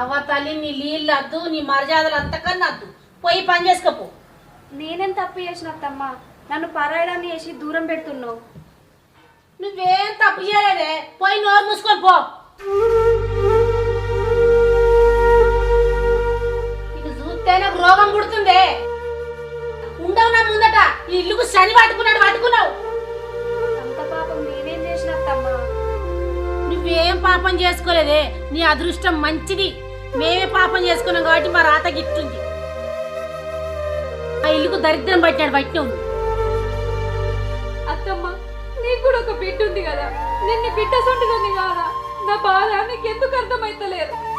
అవ్వ తల్లి నీ నీళ్ళు అద్దు నీ మర్యాదలు అంతకన్నా అద్దు పోయి పని చేసుకోపో. నేనేం తప్పు చేసిన అత్తమ్మ? నన్ను పరాయడాన్ని వేసి దూరం పెడుతున్నావు. నువ్వేం తప్పు చేయలేదే, పోయి నోరు మూసుకొని పో. నీకు చూస్తే నాకు రోగం పుడుతుందే. ఉండవు నా ముందట ఈ ఇల్లుకు శని పట్టుకున్నావు. అంత పాపం నేనేం చేసిన అత్తమ్మ? నువ్వేం పాపం చేసుకోలేదే, నీ అదృష్టం మంచిది. మేమే పాపం చేసుకున్నాం కాబట్టి మా రాత గిట్టుంది. ఆ ఇల్లుకు దరిద్రం పట్టినావు. అత్తమ్మ నీకు కూడా ఒక బిడ్డ ఉంది కదా, నేను నీ బిడ్డ సొంటిదని కాదా? నా బాధ నీకు ఎందుకు అర్థమైతలేదు?